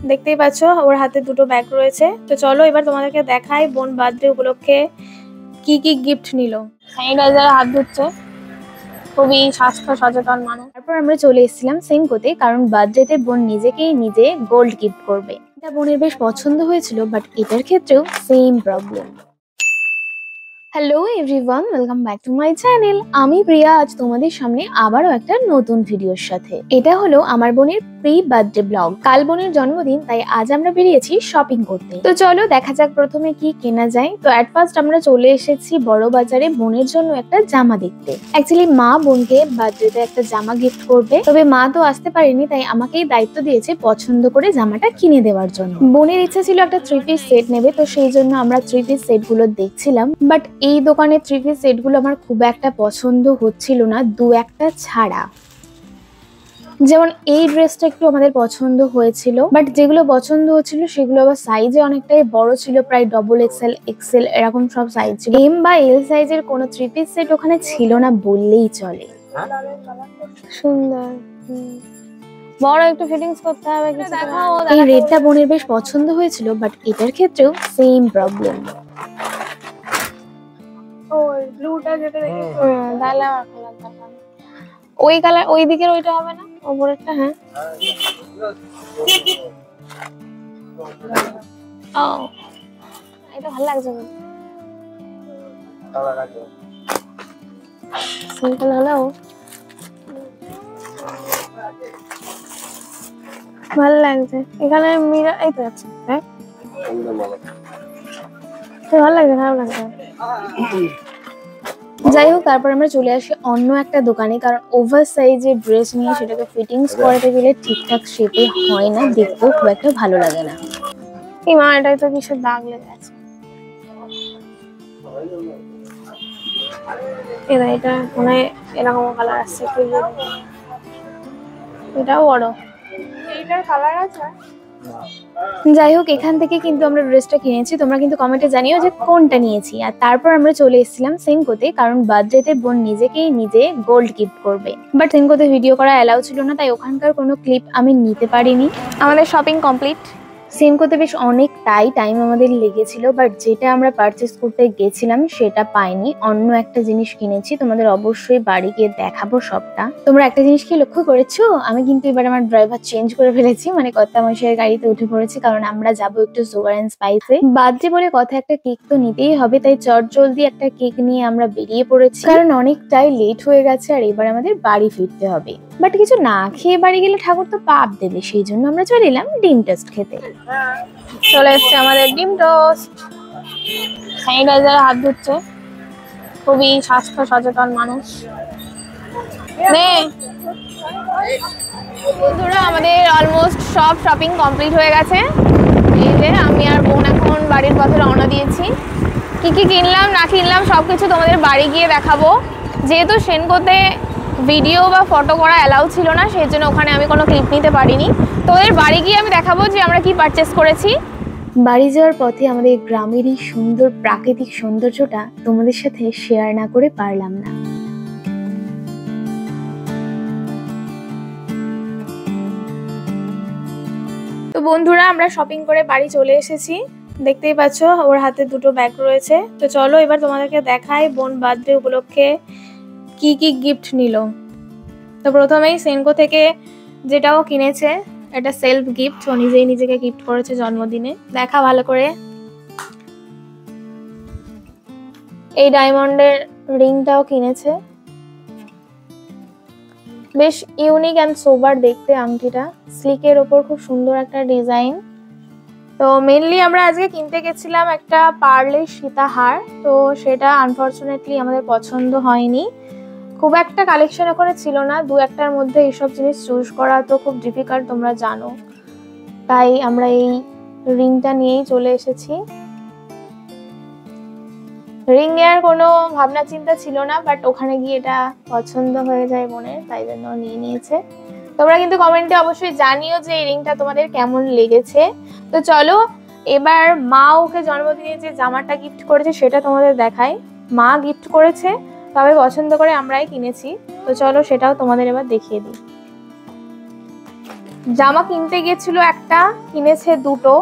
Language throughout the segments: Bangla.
দেখতেই পাচ্ছ ওর হাতে দুটো ব্যাগ রয়েছে। তো চলো এবার তোমাদেরকে দেখাই বোন বার্থডে উপলক্ষে কি কি গিফট নিল। স্যানিটাইজারে হাত ধুচ্ছে, খুবই স্বাস্থ্য সচেতন মানুষ। তারপর আমরা চলে এসেছিলাম সেনকোতে, কারণ বার্থডেতে বোন নিজেকেই নিজে গোল্ড গিফট করবে। এটা বোনের বেশ পছন্দ হয়েছিল, বাট এটার ক্ষেত্রেও same problem. Hello everyone, welcome back to my channel. আমি প্রিয়া, আজ তোমাদের সামনে আবারও একটা নতুন ভিডিওর সাথে। এটা হলো আমার বোনের প্রি বার্থডে ব্লগ। কাল বোনের জন্মদিন, তাই আজ আমরা বেরিয়েছি শপিং করতে। তো চলো দেখা যাক প্রথমে কি কেনা যায়। তো অ্যাট ফার্স্ট আমরা চলে এসেছি বড় বাজারে বোনের জন্য একটা জামা দেখতে। অ্যাকচুয়ালি মা বোনকে বার্থডেতে একটা জামা গিফট করবে, তবে মা তো আসতে পারেনি, তাই আমাকেই দায়িত্ব দিয়েছে পছন্দ করে জামাটা কিনে দেওয়ার জন্য। বোনের ইচ্ছা ছিল একটা 3 পিস সেট নেবে, তো সেই জন্য আমরা 3 পিস সেট গুলো দেখছিলাম। বাট এই দোকানের 3 পিস সেট গুলো আমার খুব একটা পছন্দ হচ্ছিল না, দু একটা ছাড়া। যেমন এই ড্রেসটা একটু আমাদের পছন্দ হয়েছিল, বাট যেগুলো পছন্দ হচ্ছিল সেগুলো আবার সাইজে অনেকটাই বড় ছিল, প্রায় ডবল এক্সেল, এক্সেল এরকম সব সাইজ ছিল। এম বা এল সাইজের কোনো 3 পিস সেট ওখানে ছিল না বললেই চলে। সুন্দর, বড় একটু ফিটিংস করতে হবে কিছু। এই রেডটা বোনের বেশ পছন্দ হয়েছিল, বাট এটার ক্ষেত্রেও সেম প্রবলেম। ওই ব্লুটা যেটা দেখেছি, তাহলে আমার ভালো লাগবে। ওই কালার, ওই দিকের ওইটা হবে না, ওপরেরটা। হ্যাঁ, ও এটা ভালো লাগছে না, কালার আছে সিম্পল হলেও ভালো লাগছে। এখানে মিরর এই তো আছে, হ্যাঁ ভালো লাগছে, ভালো লাগছে। যাই হোক, তারপর আমরা চলে আসি অন্য একটা দোকানে, কারণ ওভার সাইজের ড্রেস নিয়ে সেটাকে ফিটিংস করাতে গেলে ঠিকঠাক শেপে হয় না, দেখতেও খুব একটা ভালো লাগে না। এই মা, এটাই তো কিসের দাগ লেগে আছে। এটা মনে এরকম কালার আসছে, এটাও বড়, এইটার কালার আছে। যাই হোক, এখান থেকে কিন্তু আমরা ড্রেসটা কিনেছি। তোমরা কিন্তু কমেন্টে জানিও যে কোনটা নিয়েছি। আর তারপর আমরা চলে এসেছিলাম সেনকোতে, কারণ বার্থডেতে বোন নিজেকেই নিজে গোল্ড গিফট করবে। বাট সেনকোতে ভিডিও করা অ্যালাউ ছিল না, তাই ওখানকার কোনো ক্লিপ আমি নিতে পারিনি। আমাদের শপিং কমপ্লিট। সেনকোতে বেশ অনেকটাই টাইম আমাদের লেগেছিল, বাট যেটা আমরা পারচেস করতে গেছিলাম সেটা পাইনি। অন্য একটা জিনিস কিনেছি, তোমাদের অবশ্যই বাড়ি গিয়ে দেখাবো সবটা। তোমরা একটা জিনিস কি লক্ষ্য করেছো, আমি কিন্তু এবার আমার ড্রাইভার চেঞ্জ করে ফেলেছি, মানে কর্তামশাইয়ের গাড়িতে উঠে পড়েছি, কারণ আমরা যাবো একটু সুগার এন্ড স্পাইসে। বার্থডে বলে কথা, একটা কেক তো নিতেই হবে, তাই চটজলদি একটা কেক নিয়ে আমরা বেরিয়ে পড়েছি, কারণ অনেকটাই লেট হয়ে গেছে আর এবার আমাদের বাড়ি ফিরতে হবে। বাট কিছু না খেয়ে বাড়ি গেলে ঠাকুর তো পাপ দেবে, সেই জন্য আমরা চলে এলাম ডিম টোস্ট খেতে। চলে এসছে আমাদের ডিম টোস্ট। স্যানিটাইজারে হাত ধুচ্ছে, খুবই স্বাস্থ্য সচেতন মানুষ। বন্ধুরা, আমাদের অলমোস্ট সব শপিং কমপ্লিট হয়ে গেছে। এই যে আমি আর বোন এখন বাড়ির পথে রওনা দিয়েছি। কি কি কিনলাম না কিনলাম সবকিছু তোমাদের বাড়ি গিয়ে দেখাবো। যেহেতু সেনকোতে ভিডিও বা ফটো করা অ্যালাউ ছিল না, সেই জন্য ওখানে আমি কোনো ক্লিপ নিতে পারিনি। তো ওদের বাড়ি গিয়ে আমি দেখাবো যে আমরা কি পারচেস করেছি। বাড়ি যাওয়ার পথে আমাদের গ্রামের এই সুন্দর প্রাকৃতিক সৌন্দর্যটা তোমাদের সাথে শেয়ার না করে পারলাম না। তো বন্ধুরা, আমরা শপিং করে বাড়ি চলে এসেছি। দেখতেই পাচ্ছ ওর হাতে দুটো ব্যাগ রয়েছে। তো চলো এবার তোমাদেরকে দেখাই বোন বার্থডে উপলক্ষে কি কি গিফট নিল। তো প্রথমেই সেনকো থেকে যেটাও কিনেছে, এটা সেলফ গিফট, ও নিজেই নিজেকে গিফট করেছে জন্মদিনে। দেখা ভালো করে, এই ডায়মন্ডের রিংটাও কিনেছে, বেশ ইউনিক অ্যান্ড সোবার দেখতে আংটিটা, স্লিকের ওপর খুব সুন্দর একটা ডিজাইন। তো মেনলি আমরা আজকে কিনতে গেছিলাম একটা পার্লের সীতাহার, তো সেটা আনফরচুনেটলি আমাদের পছন্দ হয়নি। খুব একটা কালেকশন ওখানে ছিল না, দু একটার মধ্যে এইসব জিনিস চুজ করা তো খুব ডিফিকাল্ট, তোমরা জানো। তাই আমরা এই রিংটা নিয়েই চলে এসেছি। রিং নেওয়ার কোনো ভাবনা চিন্তা ছিল না, বাট ওখানে গিয়ে এটা পছন্দ হয়ে যায় বোনের, তাই জন্য নিয়ে নিয়েছে। তোমরা কিন্তু কমেন্টে অবশ্যই জানিও যে এই রিংটা তোমাদের কেমন লেগেছে। তো চলো এবার মা ওকে জন্মদিনে যে জামাটা গিফট করেছে সেটা তোমাদের দেখাই। মা গিফট করেছে, তবে পছন্দ করে আমরাই কিনেছি। তো চলো সেটাও তোমাদের এবার দেখিয়ে দিই। জামা কিনতে গেছিল একটা, কিনেছে দুটো,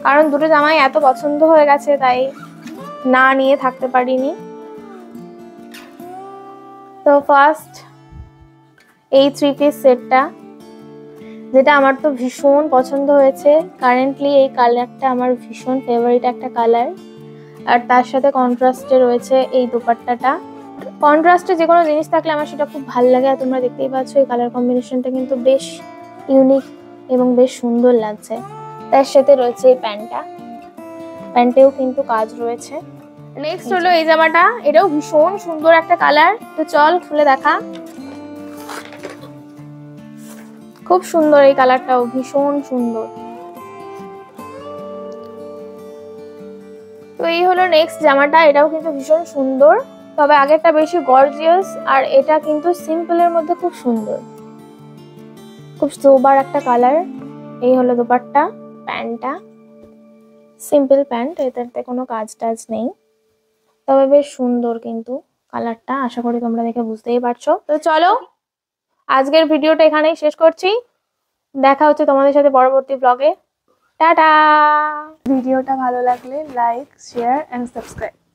কারণ দুটো জামাই এত পছন্দ হয়ে গেছে তাই না নিয়ে থাকতে পারিনি। তো ফার্স্ট এই 3 পিস সেটটা, যেটা আমার তো ভীষণ পছন্দ হয়েছে। কারেন্টলি এই কালারটা আমার ভীষণ ফেভারিট একটা কালার। আর তার সাথে কন্ট্রাস্টে রয়েছে এই দোপাট্টাটা। কন্ট্রাস্টে যে কোনো জিনিস থাকলে আমার সেটা খুব ভালো লাগে। আর তোমরা দেখতেই পাচ্ছ এই কালার কম্বিনেশনটা কিন্তু বেশ ইউনিক এবং বেশ সুন্দর লাগছে। তার সাথে রয়েছে এই প্যান্টটা, প্যান্টেও কিন্তু কাজ রয়েছে। নেক্সট হলো এই জামাটা, এটাও ভীষণ সুন্দর একটা কালার। তো চল খুলে দেখা। খুব সুন্দর এই কালারটাও, ভীষণ সুন্দর। তো এই হলো নেক্সট জামাটা, এটাও কিন্তু ভীষণ সুন্দর, তবে আগেরটা বেশি গর্জিয়াস আর এটা কিন্তু সিম্পলের মধ্যে খুব সুন্দর, খুব সোবার একটা কালার। এই হলো দোপাট্টা, প্যান্টটা সিম্পল প্যান্ট, এটাতে কোনো কাজ টাজ নেই, তবে বেশ সুন্দর কিন্তু কালারটা। আশা করি তোমরা দেখে বুঝতেই পারছো। তো চলো আজকের ভিডিওটা এখানেই শেষ করছি, দেখা হচ্ছে তোমাদের সাথে পরবর্তী ব্লগে। টাটা। ভিডিওটা ভালো লাগলে লাইক, শেয়ার এন্ড সাবস্ক্রাইব।